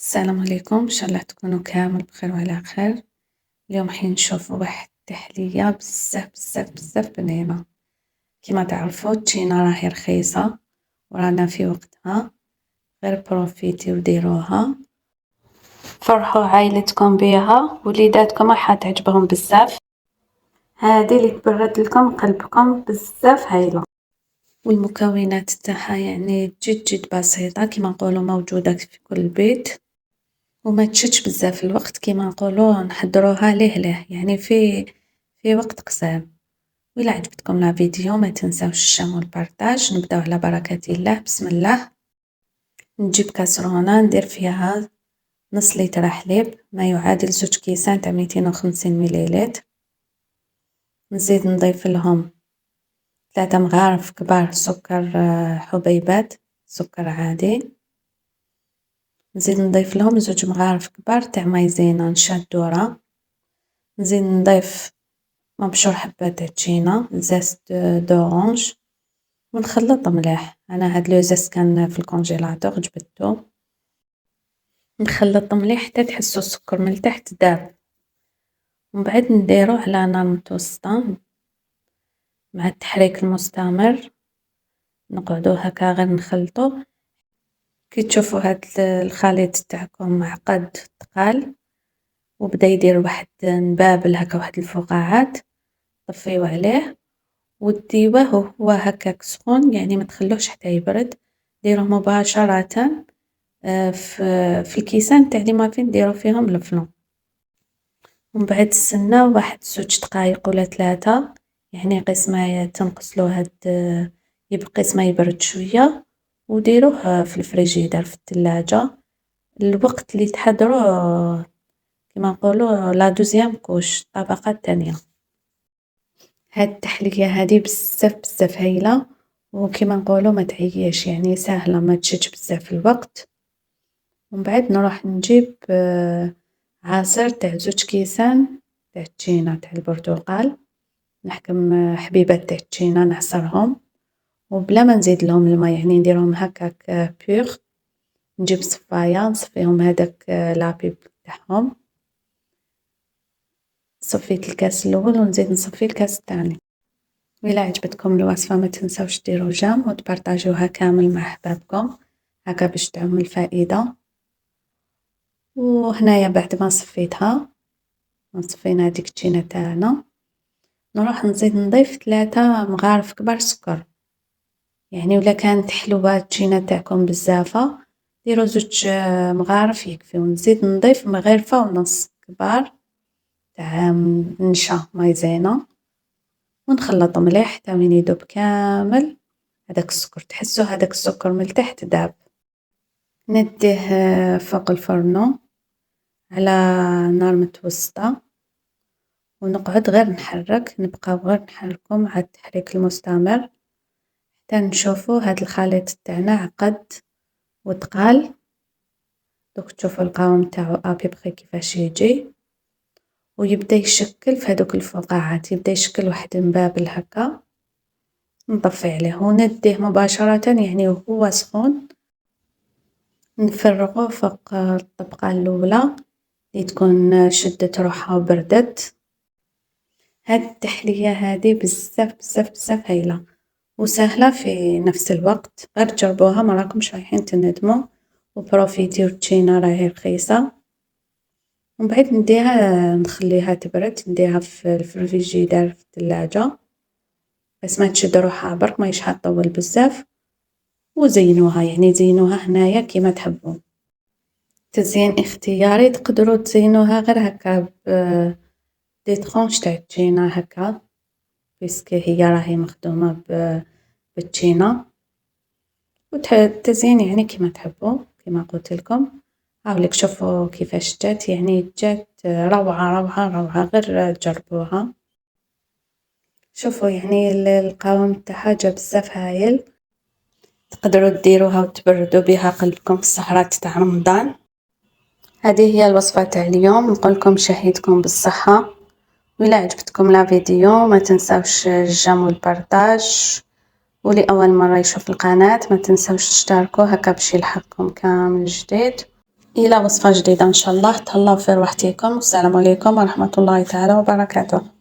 السلام عليكم، إن شاء الله تكونوا كامل بخير وعلى خير. اليوم حنشوفوا واحد التحلية بزاف بنينة. كيما تعرفوا التشينا راهي رخيصة ورانا في وقتها، غير بروفيتيو وديروها، فرحوا عايلتكم بيها وليداتكم راح تعجبهم بزاف. هذه اللي تبرد لكم قلبكم بزاف هايلة، والمكونات تاعها يعني جد بسيطة كيما نقولوا موجودة في كل بيت، وما تشدش بزاف الوقت كيما نقولوا نحضروها ليه يعني في وقت قصير. وإلا عجبتكم لا فيديو ما تنساوش الشير والبارطاج. نبداو على بركة الله. بسم الله. نجيب كاسرونة ندير فيها نص لتر حليب ما يعادل 2 كيسان تاع 250 مليلتر. نزيد نضيف لهم 3 مغارف كبار سكر حبيبات، سكر عادي. نزيد نضيف لهم 2 مغارف كبار تاع مايزينا نشا ذرة. نزيد نضيف مبشور حبات تشينا، زيت دورانج، ونخلط مليح. انا هاد لو زيت كان في الكونجيلاتور جبدتو. نخلط مليح حتى تحسوا السكر من تحت داب، ومن بعد نديرو على نار متوسطة مع التحريك المستمر. نقعدو هكا غير نخلطو. كي تشوفوا هاد الخليط تاعكم معقد ثقال وبدا يدير واحد نبابل هكا واحد الفقاعات، طفيو عليه وديوه هو هكاك سخون، يعني ما تخلوش حتى يبرد. ديروه مباشرة في الكيسان تاع لي مافين ديرو فيهم الفلون، ومن بعد تسناو واحد 2 دقايق ولا 3، يعني قيس ما تنقصلو هاد قيس ما يبرد شوية، وديروه في الفريجيدر في الثلاجة الوقت اللي تحضروه كما نقولوا لا دوزيام كوش، الطبقة الثانية. هاد التحلية هادي بزاف هايلة، وكما نقولوا ما تعياش، يعني سهلة ما تشدش بزاف الوقت. ومن بعد نروح نجيب عصير تاع 2 كيسان تاع التشينا تاع البرتقال. نحكم حبيبات تاع التشينا نعصرهم وبلا ما نزيد لهم الماء، يعني نديرهم هكاك بيغ. نجيب صفاية نصفيهم هذاك لابيب تاعهم. صفيت الكاس الاول ونزيد نصفي الكاس الثاني. وإلا عجبتكم الوصفة ما تنساوش ديروا جيم وتبارطاجوها كامل مع احبابكم هكا باش تعم الفائدة. وهنايا بعد ما صفيتها صفينا هذيك التشينا تاعنا، نروح نزيد نضيف 3 مغارف كبار سكر. يعني ولا كانت حلوة التشينا تاعكم بزافة ديروا 2 مغارف يكفيو. نزيد نضيف مغرفة ونص كبار تاع نشا مايزينا، ونخلط مليح حتى وين يذوب كامل هذاك السكر. تحسوا هذاك السكر من تحت داب. نديه فوق الفرن على نار متوسطة ونقعد غير نحرك، نبقاو غير نحركو مع التحريك المستمر حتى نشوفوا هاد الخليط تاعنا عقد وثقال. دوك تشوفوا القوام تاعو ابيبخي كيفاش يجي، ويبدا يشكل في هذوك الفقاعات، يبدا يشكل واحد مبابل هكا. نطفي عليه ونديه مباشرة، يعني وهو سخون نفرغوه فوق الطبقة الأولى اللي تكون شدت روحها وبردت. هاد التحلية هادي بزاف هايلة وسهلة في نفس الوقت، غير تجربوها ما راكمش رايحين تندموا. وبروفيتيو التشينا راهي رخيصة. ومن بعد نديها نخليها تبرد، نديها في الفريجيدار في الثلاجة بس ما تشد روحها برك ما يشحال طول بزاف. وزينوها، يعني زينوها هنايا كيما تحبوا. تزيين اختياري، تقدروا تزينوها غير هكا دي ترونش تاع التشينا هكا، بيسكي هي راهي مخدومة بالتشينا. والتزيين يعني كيما تحبوا كيما قلت لكم. هاوليك شوفوا كيفاش جات، يعني جات روعة غير تجربوها. شوفوا يعني القوام تاعها جا بزاف هايل. تقدروا ديروها وتبردوا بها قلبكم في السهرات تاع رمضان. هذه هي الوصفة تاع اليوم. نقولكم شهيتكم بالصحة. وإلا عجبتكم لا فيديو ما تنساوش الجيم والبارطاج، ولي أول مرة يشوف القناة ما تنساوش تشتركوا هكا باش يلحقكم كامل جديد. إلى وصفة جديدة إن شاء الله، تهلاو في رواحتكم، والسلام عليكم ورحمة الله تعالى وبركاته.